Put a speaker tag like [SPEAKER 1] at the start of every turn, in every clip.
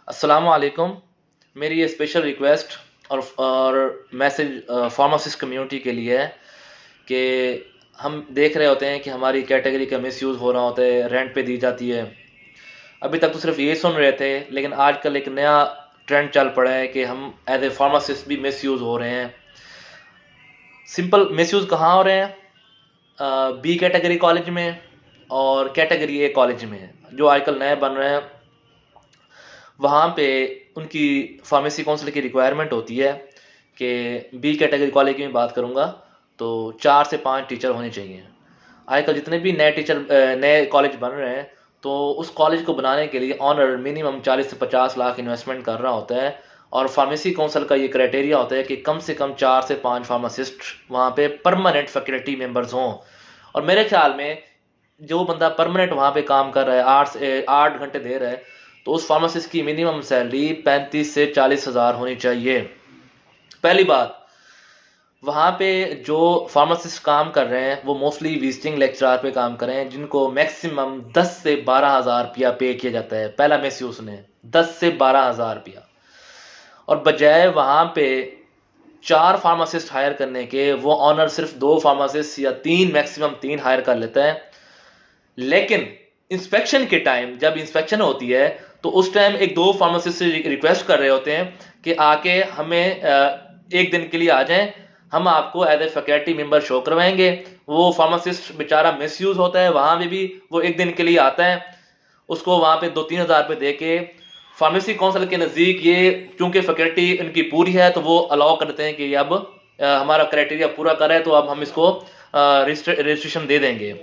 [SPEAKER 1] अस्सलामु अलैकुम। मेरी ये स्पेशल रिक्वेस्ट और मैसेज फार्मासिस्ट कम्युनिटी के लिए है कि हम देख रहे होते हैं कि हमारी कैटेगरी का मिसयूज़ हो रहा होता है, रेंट पे दी जाती है। अभी तक तो सिर्फ ये सुन रहे थे, लेकिन आजकल एक नया ट्रेंड चल पड़ा है कि हम एज ए फार्मासिस्ट भी मिसयूज़ हो रहे हैं। सिंपल मिसयूज़ कहाँ हो रहे हैं? बी कैटेगरी कॉलेज में और कैटेगरी ए कॉलेज में, जो आजकल नए बन रहे हैं। वहाँ पे उनकी फार्मेसी काउंसिल की रिक्वायरमेंट होती है कि बी कैटेगरी कॉलेज की मैं बात करूँगा तो 4 से 5 टीचर होने चाहिए। आजकल जितने भी नए कॉलेज बन रहे हैं, तो उस कॉलेज को बनाने के लिए ऑनर मिनिमम 40 से 50 लाख इन्वेस्टमेंट कर रहा होता है। और फार्मेसी काउंसिल का ये क्राइटेरिया होता है कि कम से कम 4 से 5 फार्मासिस्ट वहाँ पे परमानेंट फैकल्टी मेंबर्स हों। और मेरे ख्याल में जो बंदा परमानेंट वहाँ पे काम कर रहा है, 8 घंटे दे रहा है, तो उस फार्मासिस्ट की मिनिमम सैलरी 35 से 40 हज़ार होनी चाहिए। पहली बात, वहाँ पे जो फार्मासिस्ट काम कर रहे हैं वो मोस्टली विजिटिंग लेक्चरर पे काम कर रहे हैं, जिनको मैक्सिमम 10 से 12 हज़ार रुपया पे किया जाता है। पहला मिस उसने 10 से 12 हज़ार रुपया, और बजाय वहाँ पे 4 फार्मासिस्ट हायर करने के वो ऑनर सिर्फ 2 फार्मासिस्ट या 3, मैक्सिमम 3 हायर कर लेता है। लेकिन इंस्पेक्शन के टाइम, जब इंस्पेक्शन होती है, तो उस टाइम एक 2 फार्मासिस्ट से रिक्वेस्ट कर रहे होते हैं कि आके हमें एक दिन के लिए आ जाएं, हम आपको as a faculty member show करवाएंगे। वो फार्मासिस्ट बेचारा मिसयूज होता है, वहां पे भी वो एक दिन के लिए आता है, उसको वहां पे 2-3 हज़ार रुपये दे के फार्मेसी काउंसिल के नज़दीक ये चूंकि फैकल्टी इनकी पूरी है, तो वो अलाउ करते हैं कि अब हमारा क्राइटेरिया पूरा कर है, तो अब हम इसको रजिस्ट्रेशन दे देंगे।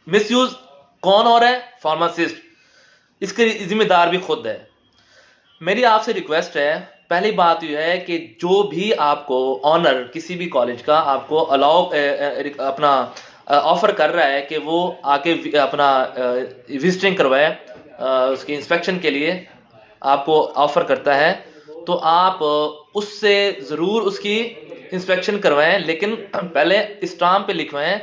[SPEAKER 1] मिसयूज कौन हो रहा है? फार्मासिस्ट। इसके जिम्मेदार भी खुद है। मेरी आपसे रिक्वेस्ट है, पहली बात यह है कि जो भी आपको ऑनर किसी भी कॉलेज का आपको अलाउ अपना ऑफर कर रहा है कि वो आके अपना विजिटिंग करवाए, उसकी इंस्पेक्शन के लिए आपको ऑफर करता है, तो आप उससे ज़रूर उसकी इंस्पेक्शन करवाएं, लेकिन पहले स्टाम्प पे लिखवाएं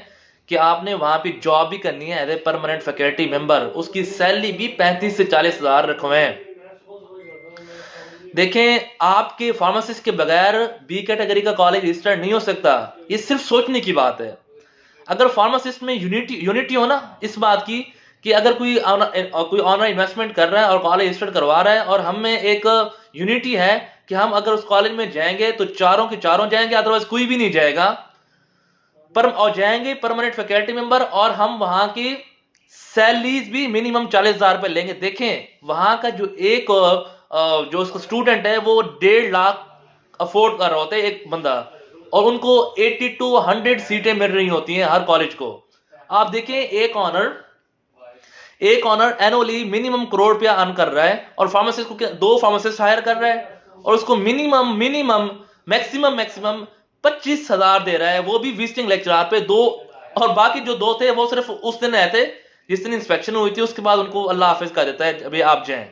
[SPEAKER 1] कि आपने वहाँ पे जॉब भी करनी है as a permanent faculty member. उसकी सैलरी भी 35 से 40 हज़ार रखवाएं। देखें, आपके फार्मासिस्ट के बगैर बी कैटेगरी का कॉलेज रजिस्टर्ड नहीं हो सकता। ये सिर्फ सोचने की बात है। अगर फार्मासिस्ट में यूनिटी हो ना इस बात की कि अगर कोई ऑनर इन्वेस्टमेंट कर रहा है और कॉलेज रजिस्टर्ड करवा रहा है, और हम में एक यूनिटी है कि हम अगर उस कॉलेज में जाएंगे तो चारों के चारों जाएंगे, अदरवाइज कोई भी नहीं जाएगा, और जाएंगे परमानेंट फैकल्टी मेंबर, और हम वहां की सैलरीज भी मिनिमम 40 हज़ार रुपए लेंगे। देखें, वहां का जो एक जो उसका स्टूडेंट है वो 1.5 लाख अफोर्ड कर रहा होता है एक बंदा, और उनको 80 to 100 सीटें मिल रही होती हैं हर कॉलेज को। आप देखें, एक ऑनर एनुअली मिनिमम करोड़ रुपया अर्न कर रहा है, और फार्मासिस्ट को 2 फार्मासिस्ट हायर कर रहा है, और उसको मिनिमम मैक्सिमम 25 हज़ार दे रहा है, वो भी विजिटिंग लेक्चरर पे 2, और बाकी जो 2 थे वो सिर्फ उस दिन आए थे जिस दिन इंस्पेक्शन हुई थी, उसके बाद उनको अल्लाह हाफिज कर देता है अभी आप जाएं।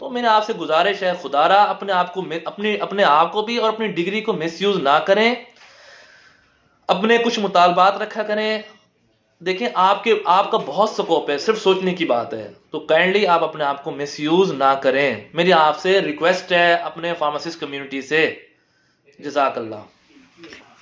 [SPEAKER 1] तो मेरे आपसे गुजारिश है, खुदारा अपने आप को भी और अपनी डिग्री को मिसयूज ना करें, अपने कुछ मुतालबात रखा करें। देखें, आपका बहुत स्कोप है, सिर्फ सोचने की बात है, तो काइंडली आप अपने आप को मिसयूज ना करें। मेरी आपसे रिक्वेस्ट है अपने फार्मासिस्ट कम्युनिटी से। जज़ाकल्लाह।